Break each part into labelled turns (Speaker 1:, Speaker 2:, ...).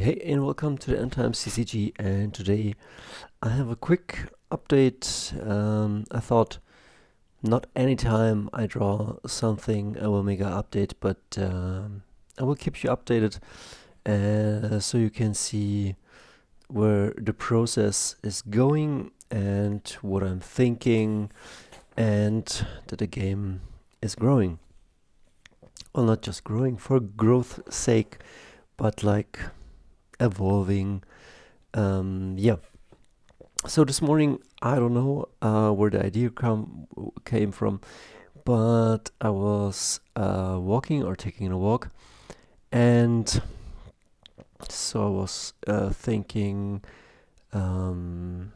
Speaker 1: Hey, and welcome to the Endtimes TCG. And today I have a quick update. I thought not anytime I draw something I will make an update, but I will keep you updated so you can see where the process is going and what I'm thinking, and that the game is growing. Well, not just growing for growth's sake, but like evolving. Yeah. So this morning, I don't know where the idea came from, but I was walking or taking a walk, and so I was thinking, um,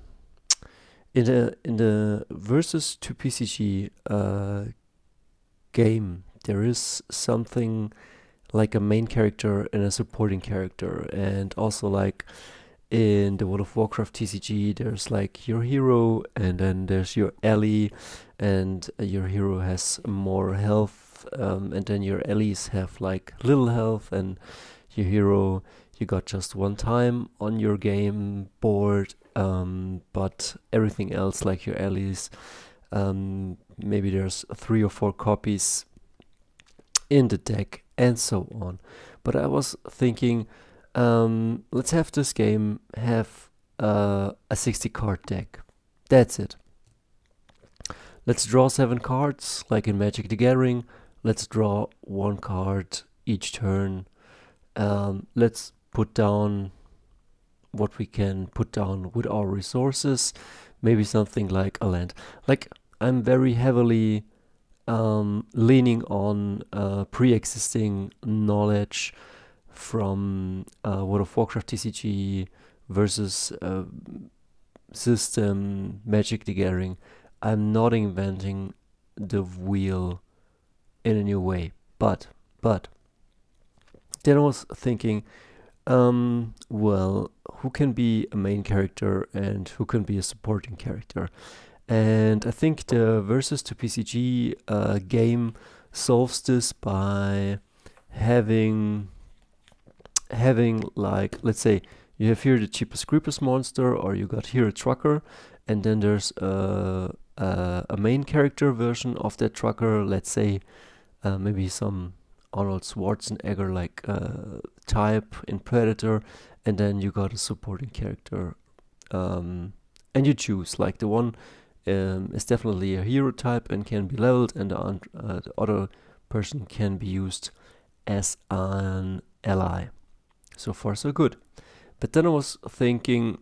Speaker 1: in the versus to PCG game, there is something like a main character and a supporting character, and also like in the World of Warcraft TCG, there's like your hero, and then there's your ally, and your hero has more health, and then your allies have like little health, and your hero you got just one time on your game board, but everything else like your allies, maybe there's 3 or 4 copies in the deck, and so on. But I was thinking, let's have this game have a 60 card deck. That's it. Let's draw 7 cards, like in Magic the Gathering. Let's draw 1 card each turn. Let's put down what we can put down with our resources. Maybe something like a land. Like, I'm very heavily leaning on pre-existing knowledge from World of Warcraft TCG versus system Magic the Gathering. I'm not inventing the wheel in a new way, but then I was thinking, well, who can be a main character and who can be a supporting character? And I think the versus to PCG game solves this by having like, let's say you have here the cheapest creepers monster, or you got here a trucker, and then there's a main character version of that trucker. Let's say maybe some Arnold Schwarzenegger like type in Predator, and then you got a supporting character, and you choose like the one is definitely a hero type and can be leveled, and the other person can be used as an ally. So far, so good. But then I was thinking,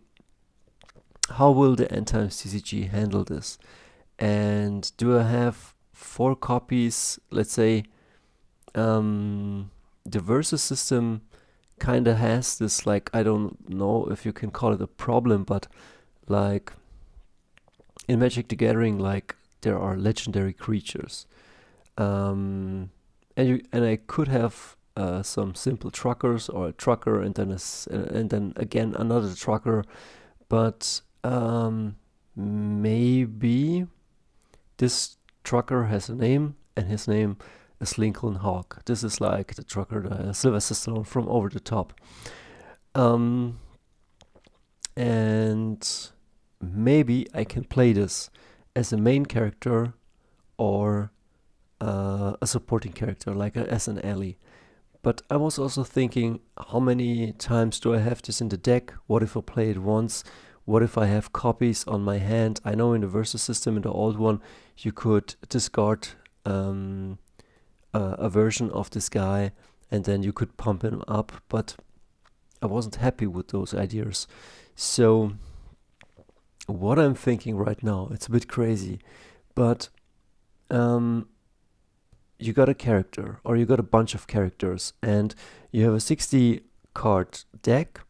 Speaker 1: how will the Endtimes TCG handle this? And do I have 4 copies? Let's say the versus system kind of has this, like, I don't know if you can call it a problem, but like in Magic the Gathering, like there are legendary creatures, and I could have some simple truckers, or a trucker and then again another trucker, but maybe this trucker has a name, and his name is Lincoln Hawk. This is like the trucker, the Sylvester Stallone from Over the Top. And maybe I can play this as a main character or a supporting character, like as an ally. But I was also thinking, how many times do I have this in the deck? What if I play it once? What if I have copies on my hand? I know in the versus system, in the old one, you could discard a version of this guy, and then you could pump him up, but I wasn't happy with those ideas. So what I'm thinking right now, it's a bit crazy, but you got a character, or you got a bunch of characters, and you have a 60 card deck,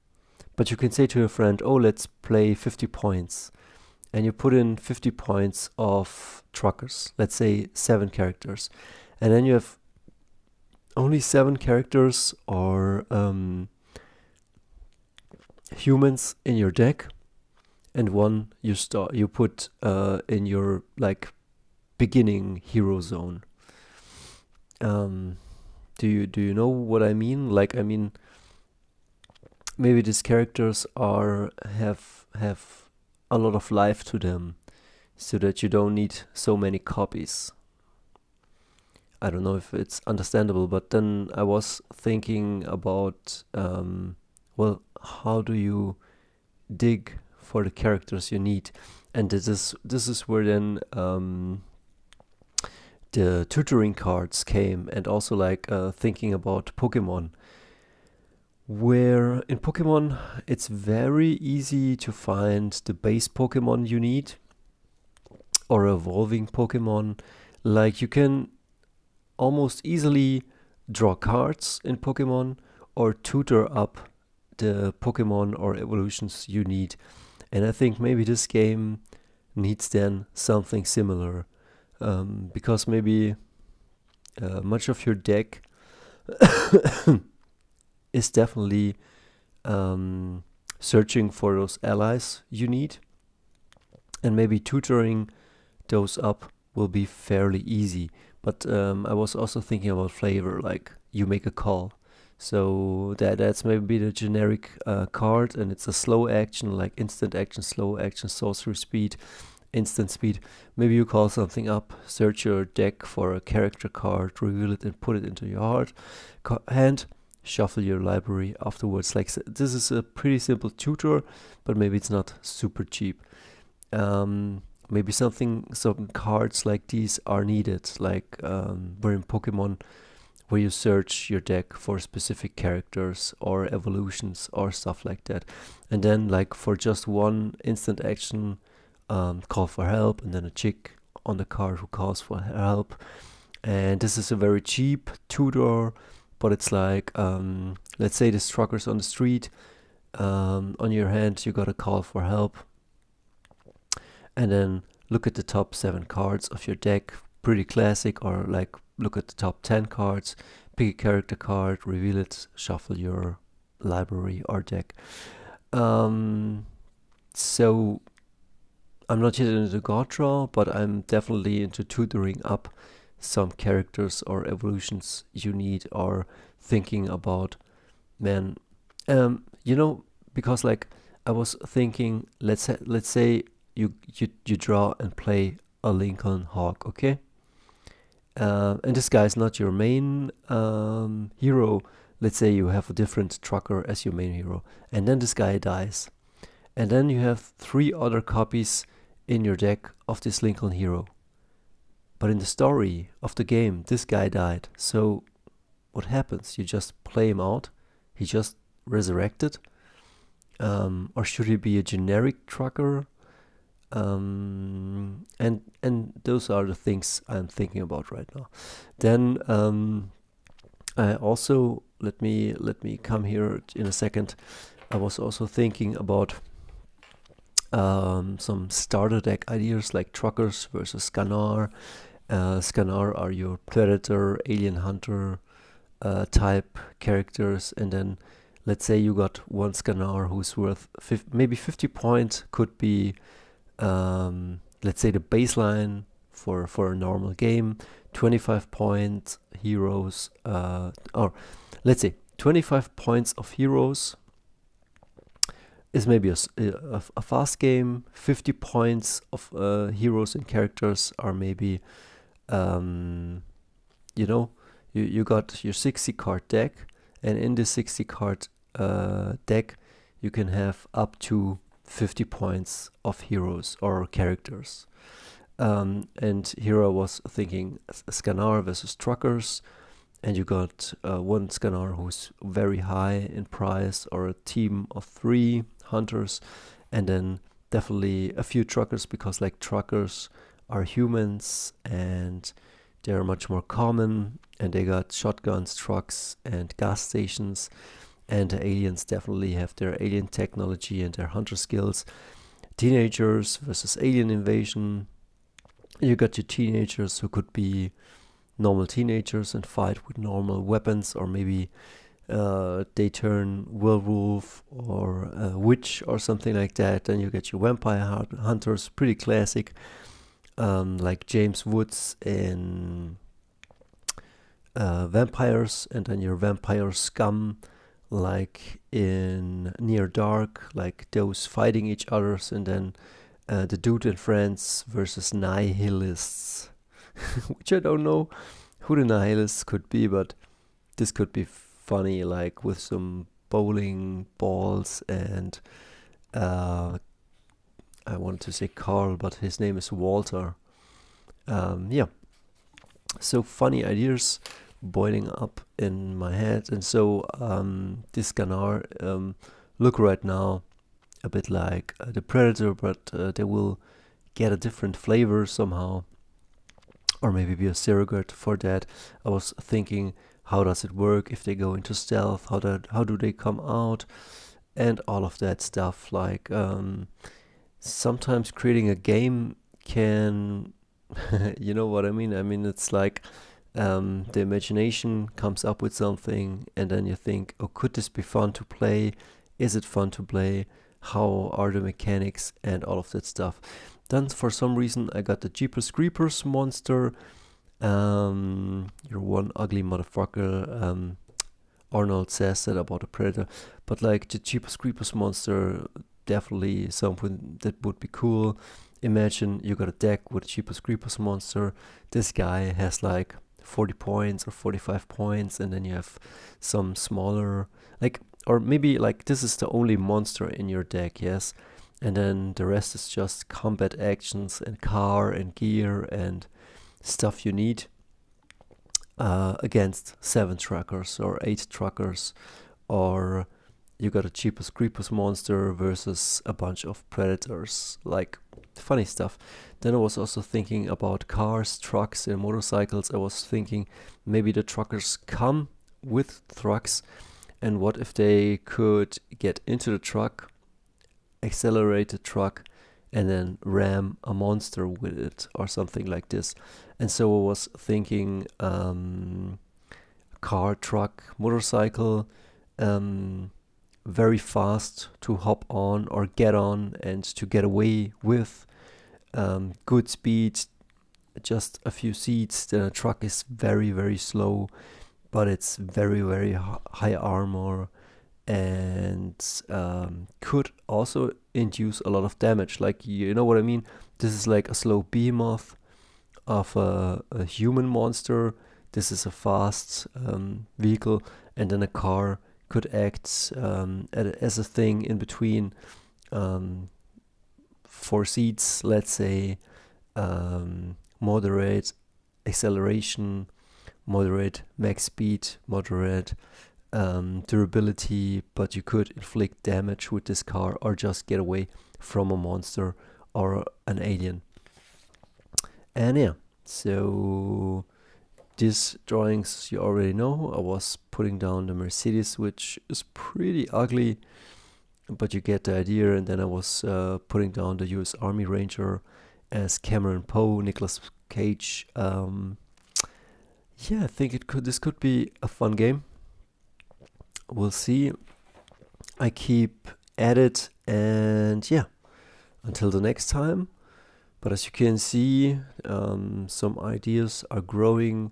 Speaker 1: but you can say to your friend, oh, let's play 50 points. And you put in 50 points of truckers, let's say 7 characters. And then you have only 7 characters or humans in your deck, and one you put in your like beginning hero zone. Do you know what I mean? Like, I mean, maybe these characters are have a lot of life to them, so that you don't need so many copies. I don't know if it's understandable, but then I was thinking about, well, how do you dig for the characters you need? And this is where then the tutoring cards came, and also like thinking about Pokemon. Where in Pokemon it's very easy to find the base Pokemon you need, or evolving Pokemon. Like you can almost easily draw cards in Pokemon or tutor up the Pokemon or evolutions you need. And I think maybe this game needs then something similar, because maybe much of your deck is definitely searching for those allies you need, and maybe tutoring those up will be fairly easy. But I was also thinking about flavor, like you make a call. So that's maybe the generic card, and it's a slow action, like instant action, slow action, sorcery speed, instant speed. Maybe you call something up, search your deck for a character card, reveal it, and put it into your hand. Shuffle your library afterwards. Like this is a pretty simple tutor, but maybe it's not super cheap. Maybe some cards like these are needed, like where in Pokemon, where you search your deck for specific characters or evolutions or stuff like that, and then like for just one instant action, call for help, and then a chick on the card who calls for help. And this is a very cheap tutor, but it's like, let's say this trucker's on the street, on your hand you got a call for help, and then look at the top 7 cards of your deck, pretty classic, or like look at the top 10 cards, pick a character card, reveal it, shuffle your library or deck. So I'm not yet into God Draw, but I'm definitely into tutoring up some characters or evolutions you need, or thinking about, man, because like I was thinking, let's say you draw and play a Lincoln Hawk, okay? And this guy is not your main hero. Let's say you have a different trucker as your main hero, and then this guy dies, and then you have 3 other copies in your deck of this Lincoln hero. But in the story of the game, this guy died. So what happens? You just play him out. He just resurrected. Or should he be a generic trucker? And those are the things I'm thinking about right now. Then I also let me come here in a second. I was also thinking about some starter deck ideas, like truckers versus Scannar. Scannar are your predator, alien hunter type characters, and then let's say you got one Scannar who's worth maybe 50 points, could be let's say the baseline for a normal game. 25 point heroes, or let's say 25 points of heroes is maybe a fast game. 50 points of heroes and characters are maybe, you got your 60 card deck, and in this 60 card deck you can have up to 50 points of heroes or characters. And here I was thinking Scannar versus truckers, and you got one Scannar who's very high in price, or a team of 3 hunters, and then definitely a few truckers, because like truckers are humans and they're much more common, and they got shotguns, trucks, and gas stations. And the aliens definitely have their alien technology and their hunter skills. Teenagers versus alien invasion. You got your teenagers who could be normal teenagers and fight with normal weapons, or maybe they turn werewolf or witch or something like that. Then you get your vampire hunters, pretty classic, like James Woods in Vampires, and then your vampire scum, like in near dark, like those fighting each others, and then the Dude and Friends versus Nihilists, which I don't know who the Nihilists could be, but this could be funny, like with some bowling balls and I wanted to say Carl, but his name is Walter. Yeah, so funny ideas boiling up in my head, and so this Ganar look right now a bit like the Predator, but they will get a different flavor somehow, or maybe be a surrogate for that. I was thinking, how does it work if they go into stealth? How do they come out? And all of that stuff. Like sometimes creating a game can, you know what I mean? I mean, it's like the imagination comes up with something, and then you think, oh, could this be fun to play? Is it fun to play? How are the mechanics and all of that stuff? Then for some reason I got the Jeepers Creepers monster. You're one ugly motherfucker. Arnold says that about a Predator, but like the Jeepers Creepers monster, definitely something that would be cool. Imagine you got a deck with a Jeepers Creepers monster. This guy has like 40 points or 45 points, and then you have some smaller, like, or maybe like this is the only monster in your deck, yes, and then the rest is just combat actions and car and gear and stuff you need against 7 truckers or 8 truckers, or you got a Jeepers Creepers monster versus a bunch of predators, like funny stuff. Then I was also thinking about cars, trucks, and motorcycles. I was thinking maybe the truckers come with trucks, and what if they could get into the truck, accelerate the truck, and then ram a monster with it or something like this. And so I was thinking car, truck, motorcycle, very fast to hop on or get on and to get away with, good speed, just a few seats. Then a truck is very, very slow, but it's very, very high armor, and could also induce a lot of damage. Like, you know what I mean? This is like a slow behemoth of a human monster. This is a fast vehicle, and then a car could act as a thing in between, 4 seats, let's say, moderate acceleration, moderate max speed, moderate durability, but you could inflict damage with this car or just get away from a monster or an alien. And yeah, so these drawings you already know. I was putting down the Mercedes, which is pretty ugly, but you get the idea. And then I was putting down the US Army Ranger as Cameron Poe, Nicolas Cage. Yeah, I think this could be a fun game. We'll see. I keep at it, and yeah, until the next time. But as you can see, some ideas are growing,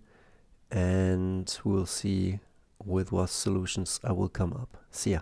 Speaker 1: and we'll see with what solutions I will come up. See ya.